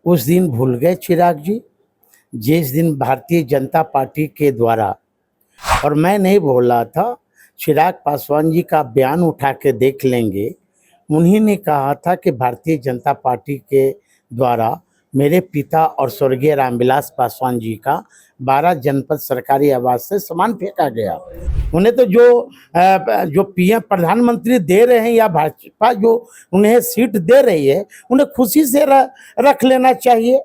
उस दिन भूल गए चिराग जी, जिस दिन भारतीय जनता पार्टी के द्वारा, और मैं नहीं बोल रहा था, चिराग पासवान जी का बयान उठा के देख लेंगे। उन्हीं ने कहा था कि भारतीय जनता पार्टी के द्वारा मेरे पिता और स्वर्गीय रामविलास पासवान जी का 12 जनपद सरकारी आवास से सामान फेंका गया। उन्हें तो जो पीएम प्रधानमंत्री दे रहे हैं या भाजपा जो उन्हें सीट दे रही है, उन्हें खुशी से रख लेना चाहिए।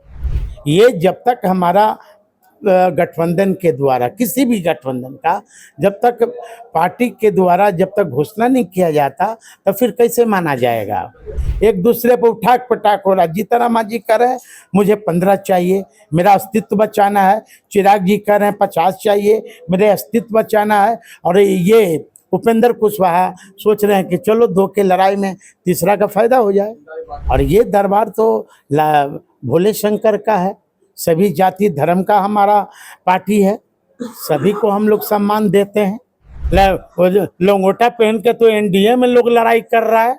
ये जब तक हमारा गठबंधन के द्वारा, किसी भी गठबंधन का जब तक पार्टी के द्वारा जब तक घोषणा नहीं किया जाता, तो फिर कैसे माना जाएगा। एक दूसरे पर उठाक पटाक हो रहा। जीतन जी कह रहे हैं मुझे 15 चाहिए, मेरा अस्तित्व बचाना है। चिराग जी कह रहे हैं 50 चाहिए, मेरे अस्तित्व बचाना है। और ये उपेंद्र कुशवाहा सोच रहे हैं कि चलो 2 के लड़ाई में तीसरा का फायदा हो जाए। और ये दरबार तो भोले शंकर का है, सभी जाति धर्म का हमारा पार्टी है, सभी को हम लोग सम्मान देते हैं। लंगोटा पहन के तो एनडीए में लोग लड़ाई कर रहा है।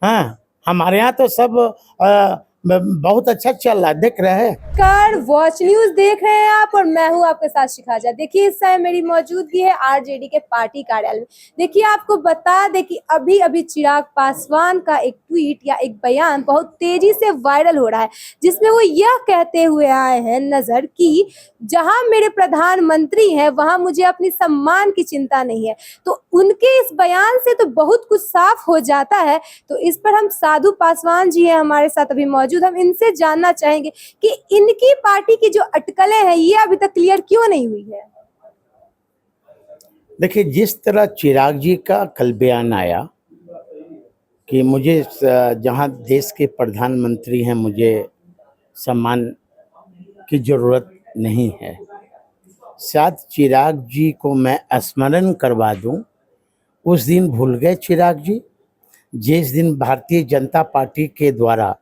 हाँ, हमारे यहाँ तो सब बहुत अच्छा चल रहा है, देख रहे हैं। नमस्कार, वॉच न्यूज देख रहे हैं आप और मैं हूं आपके साथ शिखाजा। देखिए इस समय मेरी मौजूदगी है आरजेडी के पार्टी कार्यालय में। देखिए आपको बता दें कि अभी अभी चिराग पासवान का एक ट्वीट या एक बयान बहुत तेजी से वायरल हो रहा है, जिसमें वो यह कहते हुए आए हैं नजर कि जहां मेरे प्रधानमंत्री हैं वहां मुझे अपनी सम्मान की चिंता नहीं है। तो उनके इस बयान से तो बहुत कुछ साफ हो जाता है। तो इस पर हम साधु पासवान जी हैं हमारे साथ अभी मौजूद, हम इनसे जानना चाहेंगे कि इनकी पार्टी की जो अटकलें हैं ये अभी तक क्लियर क्यों नहीं हुई है। देखिए, जिस तरह चिराग जी का कल बयान आया कि मुझे जहां देश के प्रधानमंत्री हैं मुझे सम्मान की जरूरत नहीं है। शायद चिराग जी को मैं स्मरण करवा दूं, उस दिन भूल गए चिराग जी, जिस दिन भारतीय जनता पार्टी के द्वारा,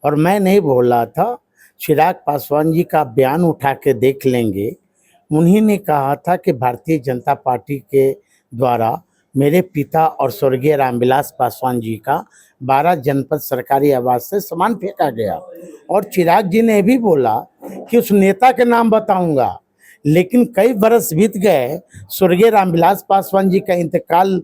और मैं नहीं बोल रहा था, चिराग पासवान जी का बयान उठा के देख लेंगे। उन्हीं ने कहा था कि भारतीय जनता पार्टी के द्वारा मेरे पिता और स्वर्गीय रामविलास पासवान जी का 12 जनपद सरकारी आवास से सामान फेंका गया। और चिराग जी ने भी बोला कि उस नेता के नाम बताऊंगा, लेकिन कई बरस बीत गए, स्वर्गीय रामविलास पासवान जी का इंतकाल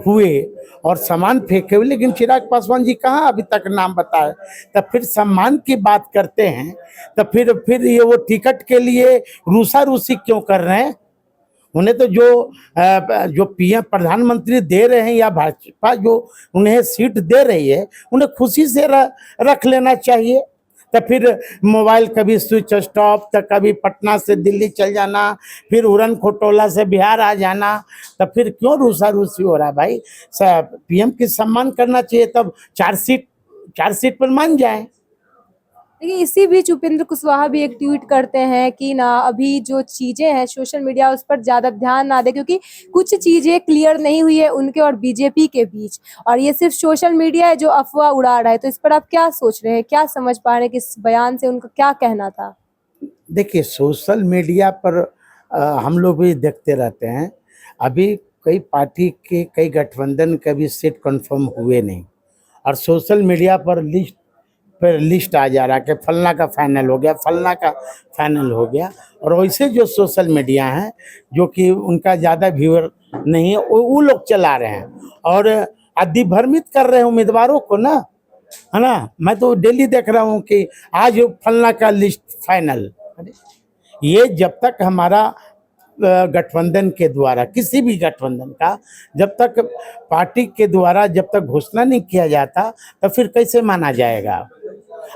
हुए और सामान फेंके हुए, लेकिन चिराग पासवान जी कहाँ अभी तक नाम बताए। तब फिर सम्मान की बात करते हैं, तब फिर ये वो टिकट के लिए रूसा रूसी क्यों कर रहे हैं। उन्हें तो जो पीएम प्रधानमंत्री दे रहे हैं या भाजपा जो उन्हें सीट दे रही है, उन्हें खुशी से रख लेना चाहिए। तो फिर मोबाइल कभी स्विच ऑफ, तो कभी पटना से दिल्ली चल जाना, फिर उड़न खटोला से बिहार आ जाना, तब फिर क्यों रूसा रूसी हो रहा है भाई। पीएम की सम्मान करना चाहिए, तब चार सीट पर मान जाए। देखिए इसी बीच उपेंद्र कुशवाहा भी एक ट्वीट करते हैं कि ना अभी जो चीजें हैं सोशल मीडिया उस पर ज्यादा ध्यान ना दे, क्योंकि कुछ चीजें क्लियर नहीं हुई है उनके और बीजेपी के बीच, और ये सिर्फ सोशल मीडिया है जो अफवाह उड़ा रहा है। तो इस पर आप क्या सोच रहे हैं, क्या समझ पा रहे हैं कि इस बयान से उनका क्या कहना था। देखिए, सोशल मीडिया पर हम लोग भी देखते रहते हैं। अभी कई पार्टी के कई गठबंधन के भी सीट कंफर्म हुए नहीं, और सोशल मीडिया पर लिस्ट आ जा रहा है कि फलना का फाइनल हो गया, फलना का फाइनल हो गया। और वैसे जो सोशल मीडिया हैं जो कि उनका ज़्यादा व्यूअर नहीं है, वो लोग चला रहे हैं और अधिभ्रमित कर रहे हैं उम्मीदवारों को ना, है ना। मैं तो डेली देख रहा हूँ कि आज फलना का लिस्ट फाइनल। ये जब तक हमारा गठबंधन के द्वारा, किसी भी गठबंधन का जब तक पार्टी के द्वारा जब तक घोषणा नहीं किया जाता, तो फिर कैसे माना जाएगा।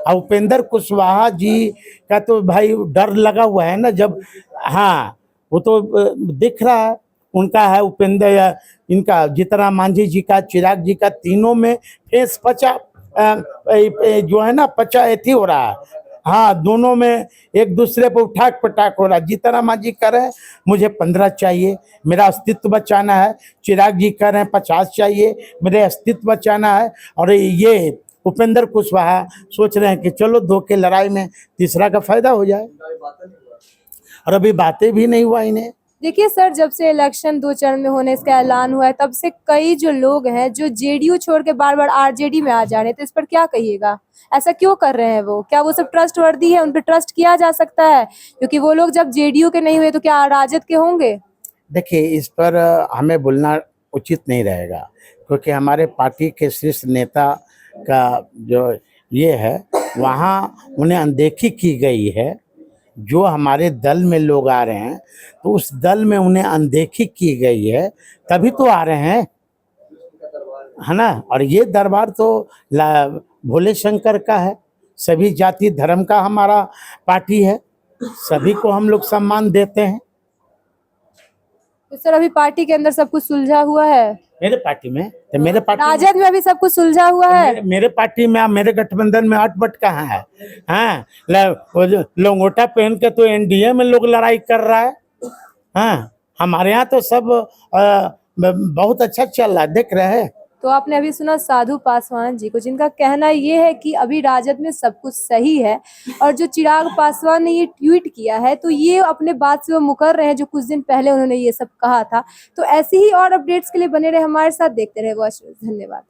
और उपेंद्र कुशवाहा जी का तो भाई डर लगा हुआ है ना, जब हाँ वो तो दिख रहा है उनका है उपेंद्र, इनका जीतन मांझी जी का, चिराग जी का, तीनों में फेस पचा जो है ना पचा एथी हो रहा है। हाँ, दोनों में एक दूसरे पर उठाक पटाक हो रहा। जीतन जी कह रहे हैं मुझे 15 चाहिए, मेरा अस्तित्व बचाना है। चिराग जी कह रहे हैं 50 चाहिए, मेरे अस्तित्व बचाना है। और ये उपेंद्र कुशवाहा सोच रहे हैं कि चलो 2 के लड़ाई में तीसरा का फायदा हो जाए। और अभी बातें भी नहीं हुआ इन्हें। देखिए सर, जब से इलेक्शन 2 चरण में होने इसका ऐलान हुआ है, तब से कई जो लोग हैं जो जेडीयू छोड़ के बार-बार आरजेडी में आ जा रहे हैं, तो इस पर क्या कहिएगा? ऐसा क्यों कर रहे हैं वो? क्या वो सब ट्रस्टवर्दी है, उन पे ट्रस्ट किया जा सकता है? क्योंकि वो लोग जब जेडीयू के नहीं हुए तो क्या राजद के होंगे? देखिए, इस पर हमें बोलना उचित नहीं रहेगा, क्योंकि हमारे पार्टी के शीर्ष नेता का जो ये है, वहाँ उन्हें अनदेखी की गई है। जो हमारे दल में लोग आ रहे हैं, तो उस दल में उन्हें अनदेखी की गई है, तभी तो आ रहे हैं, है ना। और ये दरबार तो भोले शंकर का है, सभी जाति धर्म का हमारा पार्टी है, सभी को हम लोग सम्मान देते हैं। तो सर, अभी पार्टी के अंदर सब कुछ सुलझा हुआ है? मेरे पार्टी में तो मेरे पार्टी राजद में अभी सब कुछ सुलझा हुआ है? मेरे पार्टी में, मेरे गठबंधन में अटपट कहाँ है? हाँ, वो जो लंगोटा पहन के तो एनडीए में लोग लड़ाई कर रहा है। हाँ, हमारे यहाँ तो सब बहुत अच्छा चल रहा है, देख रहे हैं। तो आपने अभी सुना साधु पासवान जी को, जिनका कहना ये है कि अभी राजद में सब कुछ सही है, और जो चिराग पासवान ने ये ट्वीट किया है, तो ये अपने बात से वो मुकर रहे हैं, जो कुछ दिन पहले उन्होंने ये सब कहा था। तो ऐसी ही और अपडेट्स के लिए बने रहे हमारे साथ, देखते रहे वॉच न्यूज़। धन्यवाद।